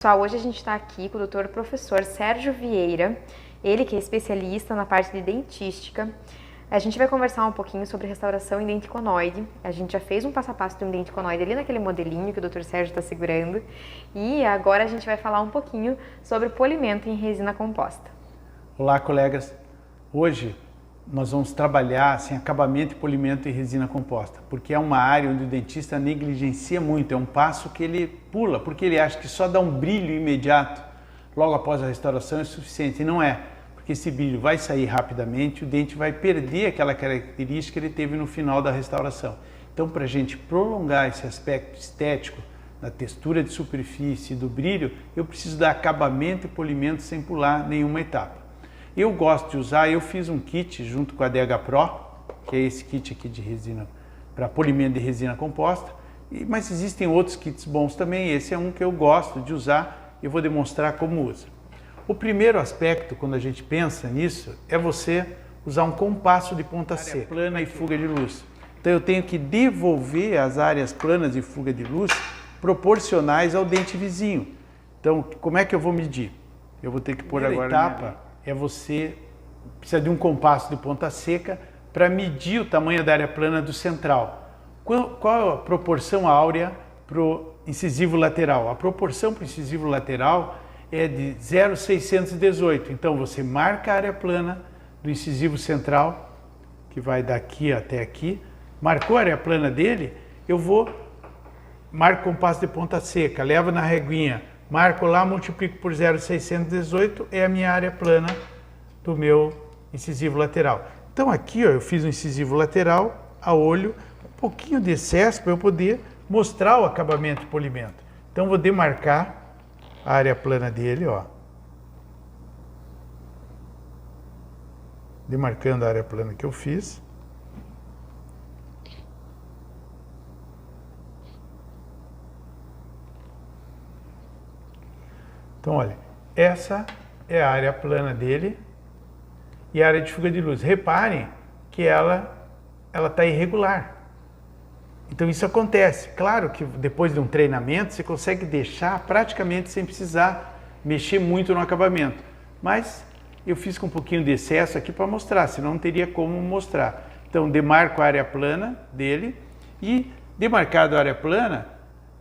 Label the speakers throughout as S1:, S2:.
S1: Pessoal, hoje a gente está aqui com o doutor professor Sérgio Vieira, ele que é especialista na parte de dentística. A gente vai conversar um pouquinho sobre restauração em dente conoide. A gente já fez um passo a passo de um dente conoide ali naquele modelinho que o doutor Sérgio está segurando. E agora a gente vai falar um pouquinho sobre polimento em resina composta.
S2: Olá, colegas. Hoje nós vamos trabalhar acabamento e polimento em resina composta, porque é uma área onde o dentista negligencia muito, é um passo que ele pula, porque ele acha que só dar um brilho imediato logo após a restauração é suficiente, e não é, porque esse brilho vai sair rapidamente, o dente vai perder aquela característica que ele teve no final da restauração. Então, para a gente prolongar esse aspecto estético, da textura de superfície e do brilho, eu preciso dar acabamento e polimento sem pular nenhuma etapa. Eu gosto de usar, eu fiz um kit junto com a DH Pro, que é esse kit aqui de resina, para polimento de resina composta, mas existem outros kits bons também, esse é um que eu gosto de usar e eu vou demonstrar como usa. O primeiro aspecto, quando a gente pensa nisso, é você usar um compasso de ponta seca, plana e fuga de luz. Então eu tenho que devolver as áreas planas e fuga de luz proporcionais ao dente vizinho. Então, como é que eu vou medir? Eu vou ter que pôr agora a etapa. Você precisa de um compasso de ponta seca para medir o tamanho da área plana do central. Qual a proporção áurea para o incisivo lateral? A proporção para o incisivo lateral é de 0,618. Então você marca a área plana do incisivo central, que vai daqui até aqui. Marcou a área plana dele, marco o compasso de ponta seca, levo na reguinha, marco lá, multiplico por 0,618, é a minha área plana do meu incisivo lateral. Então aqui ó, eu fiz um incisivo lateral a olho, um pouquinho de excesso para eu poder mostrar o acabamento de polimento. Então vou demarcar a área plana dele, ó. Demarcando a área plana que eu fiz. Então, olha, essa é a área plana dele e a área de fuga de luz. Reparem que ela está irregular. Então, isso acontece. Claro que depois de um treinamento, você consegue deixar praticamente sem precisar mexer muito no acabamento. Mas eu fiz com um pouquinho de excesso aqui para mostrar, senão não teria como mostrar. Então, demarco a área plana dele e, demarcado a área plana,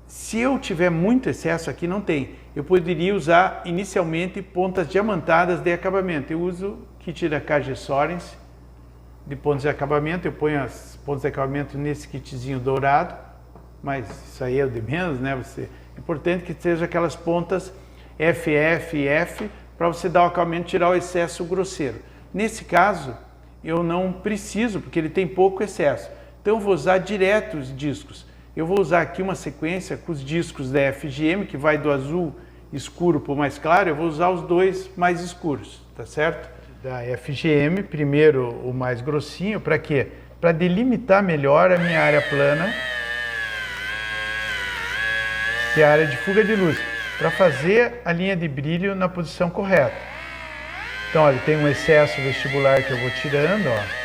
S2: se eu tiver muito excesso aqui, não tem. Eu poderia usar inicialmente pontas diamantadas de acabamento. Eu uso kit da KG Sorens de pontas de acabamento. Eu ponho as pontas de acabamento nesse kitzinho dourado, mas isso aí é o de menos, né? É importante que seja aquelas pontas FF e F para você dar o acabamento e tirar o excesso grosseiro. Nesse caso, eu não preciso, porque ele tem pouco excesso. Então eu vou usar direto os discos. Eu vou usar aqui uma sequência com os discos da FGM, que vai do azul escuro para o mais claro. Eu vou usar os dois mais escuros, tá certo? Da FGM, primeiro o mais grossinho, para quê? Para delimitar melhor a minha área plana e a área de fuga de luz, para fazer a linha de brilho na posição correta. Então, olha, tem um excesso vestibular que eu vou tirando, ó.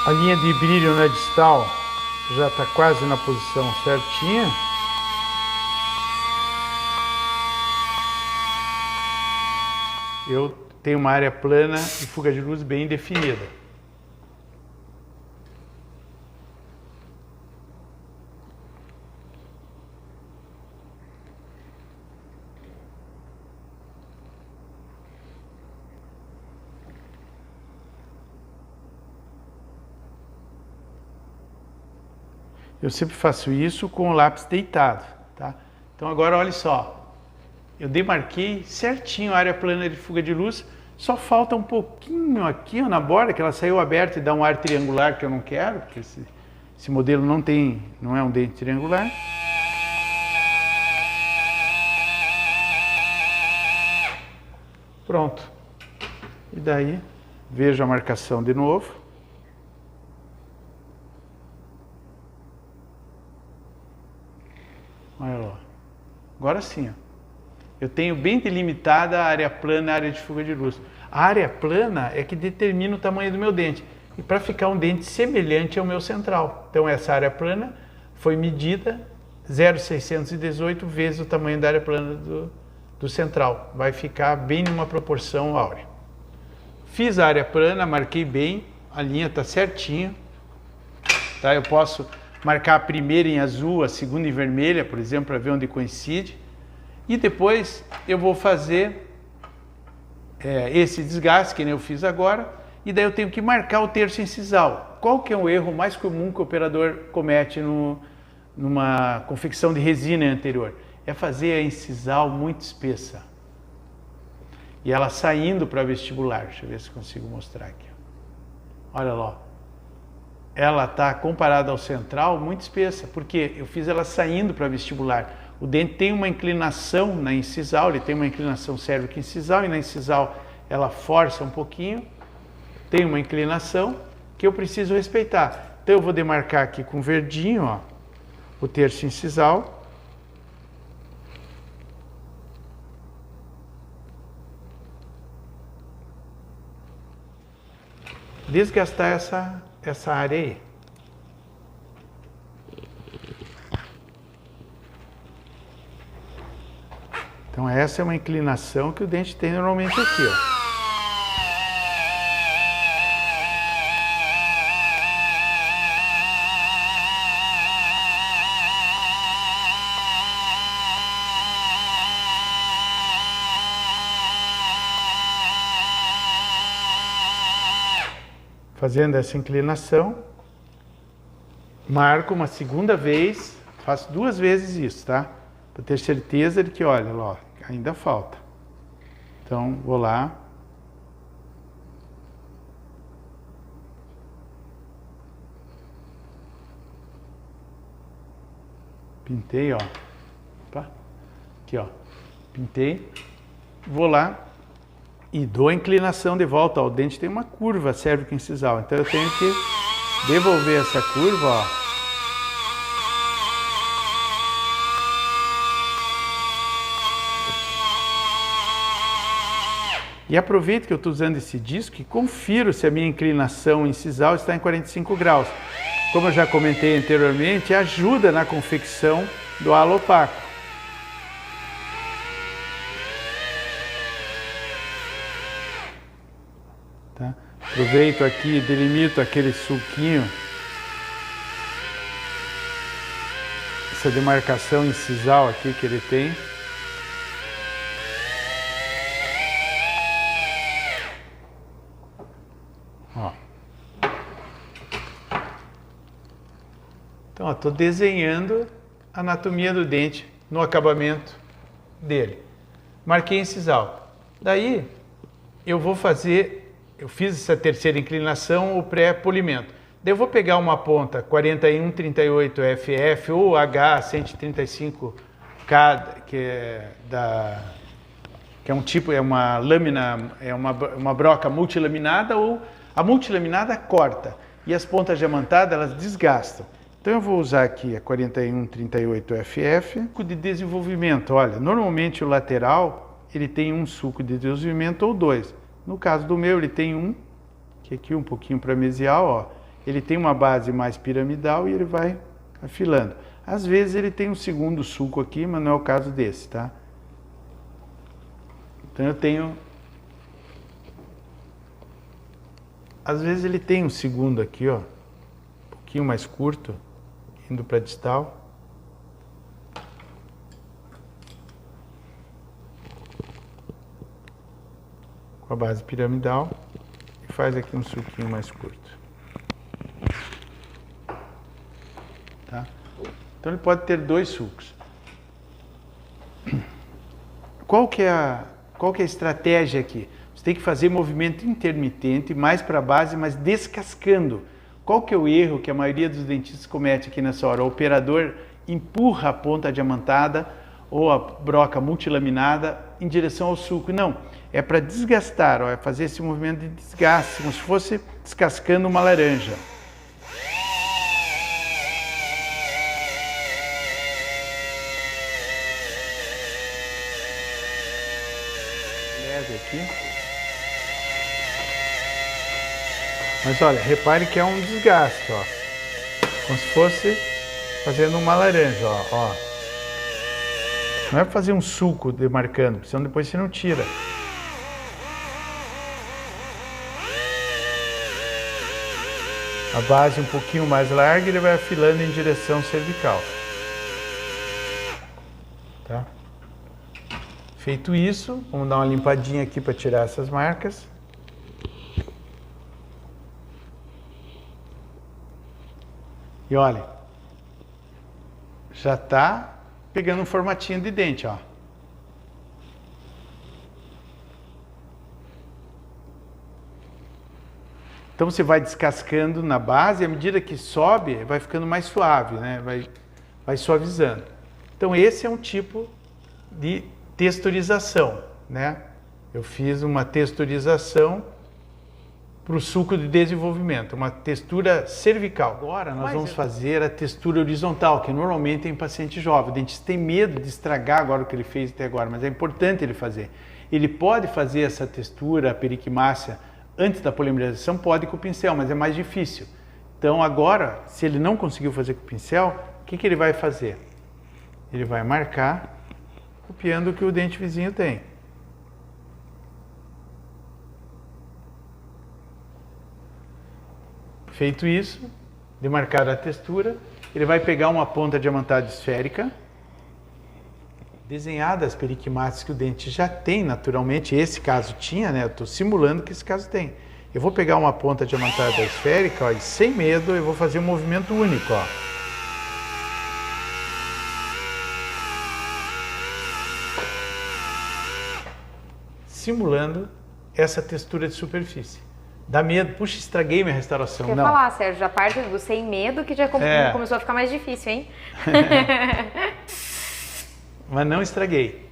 S2: A linha de brilho na distal já está quase na posição certinha. Eu tenho uma área plana e fuga de luz bem definida. Eu sempre faço isso com o lápis deitado, tá? Então agora olha só, eu demarquei certinho a área plana de fuga de luz, só falta um pouquinho aqui ó, na borda, que ela saiu aberta e dá um ar triangular que eu não quero, porque esse modelo não é um dente triangular. Pronto. E daí, vejo a marcação de novo. Olha lá. Agora sim, ó. Eu tenho bem delimitada a área plana e a área de fuga de luz. A área plana é que determina o tamanho do meu dente. E para ficar um dente semelhante ao meu central. Então essa área plana foi medida 0,618 vezes o tamanho da área plana do central. Vai ficar bem numa proporção áurea. Fiz a área plana, marquei bem, a linha está certinho. Tá? Eu posso marcar a primeira em azul, a segunda em vermelha, por exemplo, para ver onde coincide. E depois eu vou fazer esse desgaste, que nem eu fiz agora, e daí eu tenho que marcar o terço incisal. Qual que é o erro mais comum que o operador comete numa confecção de resina anterior? É fazer a incisal muito espessa. E ela saindo para vestibular. Deixa eu ver se consigo mostrar aqui. Olha lá. Ela está, comparada ao central, muito espessa, porque eu fiz ela saindo para vestibular. O dente tem uma inclinação na incisal, ele tem uma inclinação cérvico-incisal, e na incisal ela força um pouquinho, tem uma inclinação que eu preciso respeitar. Então eu vou demarcar aqui com verdinho, ó, o terço incisal. Desgastar essa área aí. Então essa é uma inclinação que o dente tem normalmente aqui, ó. Fazendo essa inclinação, marco uma segunda vez, faço 2 vezes isso, tá? Para ter certeza de que, olha lá, ainda falta. Então, vou lá. Pintei, ó. Opa. Aqui, ó. Pintei. Vou lá e dou a inclinação de volta. Ó, o dente tem uma curva cérvico-incisal, então eu tenho que devolver essa curva, ó. E aproveito que eu estou usando esse disco e confiro se a minha inclinação incisal está em 45 graus. Como eu já comentei anteriormente, ajuda na confecção do halo opaco. Tá? Aproveito aqui e delimito aquele sulquinho, essa demarcação incisal aqui que ele tem. Ó. Então, estou desenhando a anatomia do dente no acabamento dele. Marquei incisal. Daí, eu vou fazer, eu fiz essa terceira inclinação, o pré-polimento. Daí eu vou pegar uma ponta 4138 FF ou H135K, que é um tipo, é uma lâmina, é uma broca multilaminada, ou a multilaminada corta e as pontas diamantadas elas desgastam. Então eu vou usar aqui a 4138 FF, sulco de desenvolvimento. Olha, normalmente o lateral ele tem um sulco de desenvolvimento ou 2. No caso do meu ele tem um, que aqui um pouquinho para mesial, ó. Ele tem uma base mais piramidal e ele vai afilando. Às vezes ele tem um segundo sulco aqui, mas não é o caso desse, tá? Então eu tenho... Às vezes ele tem um segundo aqui, ó, um pouquinho mais curto, indo para distal. Com a base piramidal e faz aqui um sulquinho mais curto. Tá? Então ele pode ter 2 sulcos. Qual que é a estratégia aqui? Você tem que fazer movimento intermitente, mais para a base, mas descascando. Qual que é o erro que a maioria dos dentistas comete aqui nessa hora? O operador empurra a ponta diamantada ou a broca multilaminada em direção ao sulco. Não, é para desgastar, ó, é fazer esse movimento de desgaste, como se fosse descascando uma laranja. fazer aqui. Mas olha, repare que é um desgaste, ó. Como se fosse fazendo uma laranja, ó. Não é fazer um suco demarcando, porque senão depois você não tira. A base um pouquinho mais larga, ele vai afilando em direção cervical. Tá? Feito isso, vamos dar uma limpadinha aqui para tirar essas marcas. E olha, já está pegando um formatinho de dente, ó. Então você vai descascando na base, e à medida que sobe, vai ficando mais suave, né? Vai suavizando. Então esse é um tipo de texturização, né? Eu fiz uma texturização para o suco de desenvolvimento, uma textura cervical. Agora nós vamos fazer a textura horizontal, que normalmente é em paciente jovem. O dentista tem medo de estragar agora o que ele fez até agora, mas é importante ele fazer. Ele pode fazer essa textura, a periquimácia, antes da polimerização, pode com o pincel, mas é mais difícil. Então agora, se ele não conseguiu fazer com o pincel, o que ele vai fazer? Ele vai marcar, copiando o que o dente vizinho tem. Feito isso, demarcada a textura, ele vai pegar uma ponta diamantada esférica, desenhada as periquimáticas que o dente já tem naturalmente, esse caso tinha, né? Eu estou simulando que esse caso tem. Eu vou pegar uma ponta diamantada esférica, ó, e sem medo eu vou fazer um movimento único, ó. Simulando essa textura de superfície. Dá medo, puxa, estraguei minha restauração.
S1: Quer falar, Sérgio, a parte do sem medo que já começou a ficar mais difícil, hein?
S2: Mas não estraguei.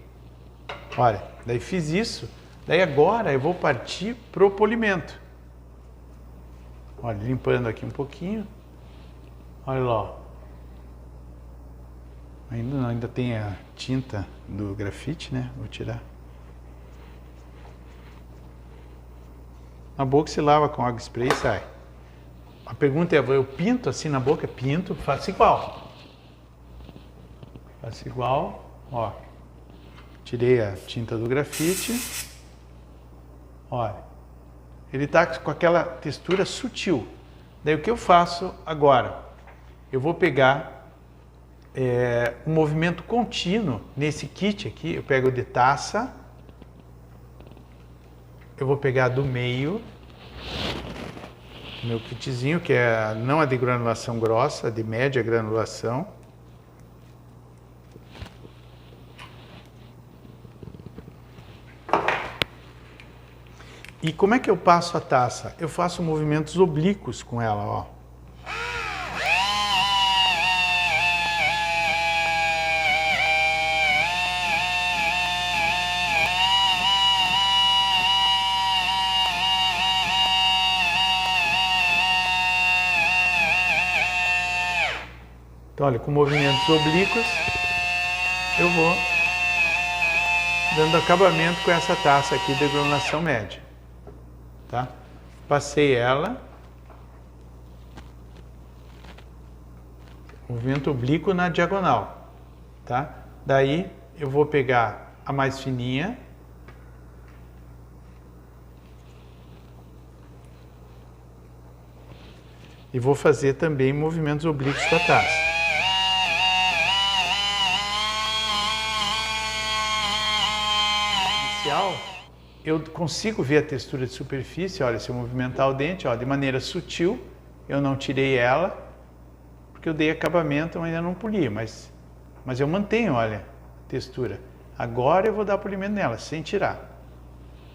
S2: Olha, daí fiz isso, daí agora eu vou partir pro polimento. Olha, limpando aqui um pouquinho. Olha lá, ó. Ainda tem a tinta do grafite, né? Vou tirar. Na boca se lava com água spray e sai. A pergunta é, eu pinto assim na boca? Pinto, faço igual. Faço igual, ó. Tirei a tinta do grafite. Olha, ele está com aquela textura sutil. Daí o que eu faço agora? Eu vou pegar um movimento contínuo nesse kit aqui. Eu pego de taça. Eu vou pegar do meio, meu kitzinho, que é não a de granulação grossa, a de média granulação. E como é que eu passo a taça? Eu faço movimentos oblíquos com ela, ó. Então, olha, com movimentos oblíquos, eu vou dando acabamento com essa taça aqui de granulação média. Tá? Passei ela. Movimento oblíquo na diagonal. Tá? Daí, eu vou pegar a mais fininha. E vou fazer também movimentos oblíquos com a taça. Eu consigo ver a textura de superfície, olha, se eu movimentar o dente, ó, de maneira sutil, eu não tirei ela, porque eu dei acabamento, mas ainda não poli, mas eu mantenho, olha, a textura. Agora eu vou dar polimento nela, sem tirar.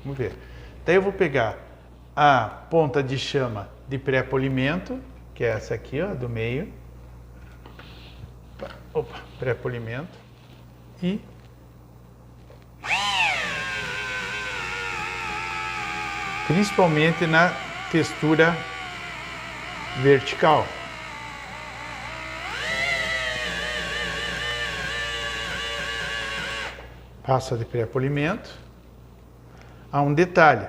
S2: Vamos ver. Daí eu vou pegar a ponta de chama de pré-polimento, que é essa aqui, ó, do meio. Opa, pré-polimento. E principalmente na textura vertical. Passa de pré-polimento. há um detalhe.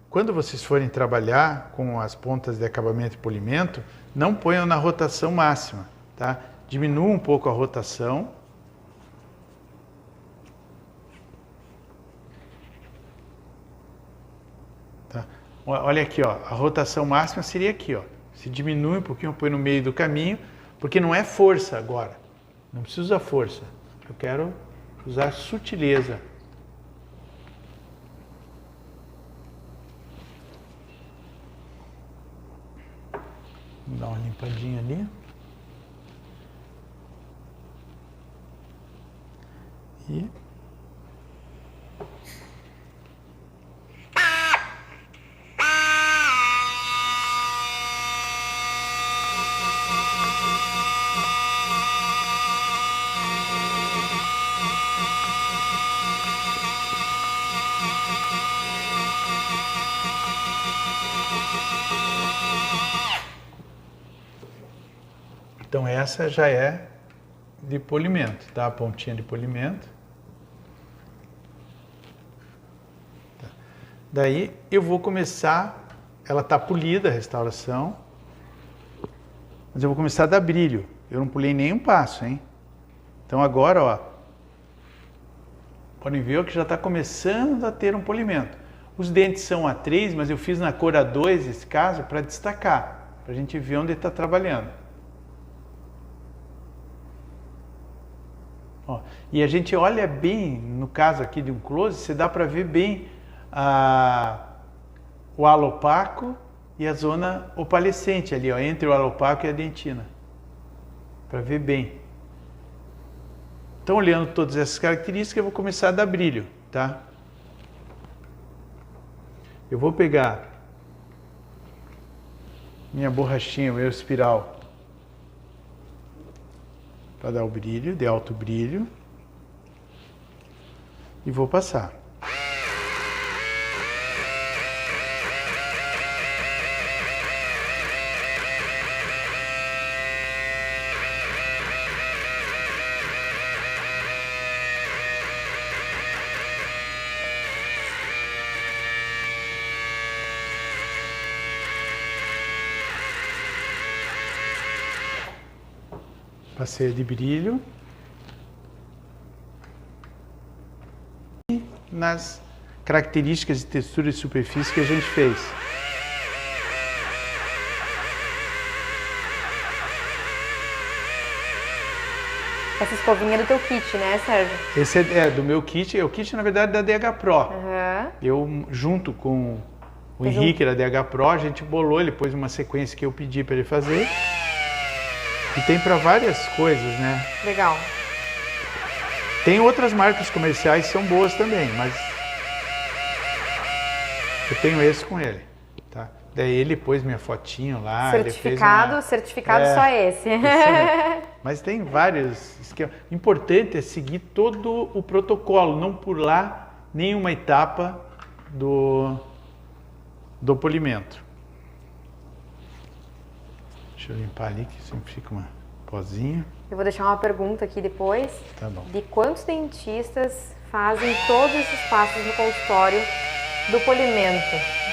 S2: Quando vocês forem trabalhar com as pontas de acabamento e polimento, não ponham na rotação máxima, tá? Diminua um pouco a rotação. Tá? Olha aqui, ó, a rotação máxima seria aqui, ó. Se diminui um pouquinho, põe no meio do caminho, porque não é força agora. Não precisa usar força. Eu quero usar sutileza. Vou dar uma limpadinha ali. E então essa já é de polimento, tá? A pontinha de polimento. Tá. Daí eu vou começar, ela está polida a restauração, mas eu vou começar a dar brilho. Eu não pulei nenhum passo, hein? Então agora, ó, podem ver que já está começando a ter um polimento. Os dentes são A3, mas eu fiz na cor A2 esse caso para destacar, para a gente ver onde está trabalhando. Ó, e a gente olha bem, no caso aqui de um close, você dá para ver bem o halo opaco e a zona opalescente ali, ó, entre o halo opaco e a dentina. Para ver bem. Então, olhando todas essas características, eu vou começar a dar brilho, tá? Eu vou pegar minha borrachinha, meu espiral, para dar o brilho, de alto brilho, e vou passar. Passei de brilho. E nas características de textura de superfície que a gente fez.
S1: Essa escovinha é do teu kit, né, Sérgio?
S2: Esse é do meu kit. O kit, na verdade, é da DH Pro.
S1: Uhum.
S2: Eu, junto com o Henrique da DH Pro, a gente bolou, ele pôs uma sequência que eu pedi para ele fazer. E tem para várias coisas, né?
S1: Legal.
S2: Tem outras marcas comerciais que são boas também, mas eu tenho esse com ele, tá? Daí ele pôs minha fotinho lá.
S1: Certificado, certificado só esse.
S2: Mas tem vários esquemas. O importante é seguir todo o protocolo, não pular nenhuma etapa do polimento. Deixa eu limpar ali, que sempre fica uma pozinha.
S1: Eu vou deixar uma pergunta aqui depois.
S2: Tá bom.
S1: De quantos dentistas fazem todos esses passos no consultório do polimento?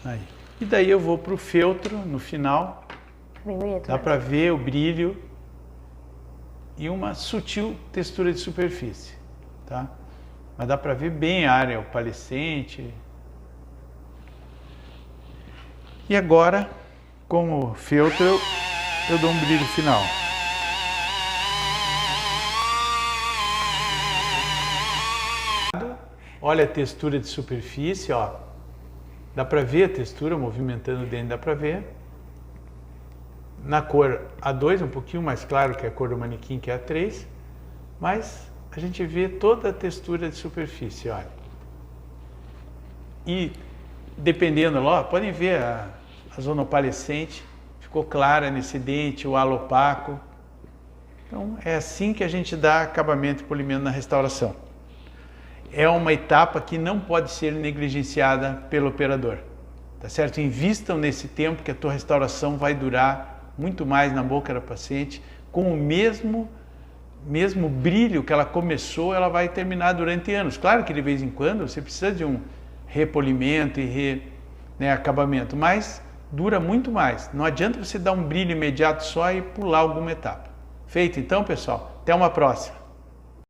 S2: Aí. E daí eu vou para o feltro no final.
S1: Bem bonito.
S2: Dá para ver o brilho e uma sutil textura de superfície, tá? Mas dá para ver bem a área opalescente. E agora, com o feltro, eu dou um brilho final. Olha a textura de superfície, ó. Dá para ver a textura movimentando o dente, dá para ver. Na cor A2, um pouquinho mais claro que a cor do manequim, que é A3, mas a gente vê toda a textura de superfície, olha. E dependendo, ó, podem ver a zona opalescente, ficou clara nesse dente, o halo opaco. Então é assim que a gente dá acabamento e polimento na restauração. É uma etapa que não pode ser negligenciada pelo operador, tá certo? Invistam nesse tempo que a tua restauração vai durar muito mais na boca da paciente, com o mesmo brilho que ela começou, ela vai terminar durante anos. Claro que de vez em quando você precisa de um repolimento e acabamento, mas dura muito mais. Não adianta você dar um brilho imediato só e pular alguma etapa. Feito então, pessoal? Até uma próxima!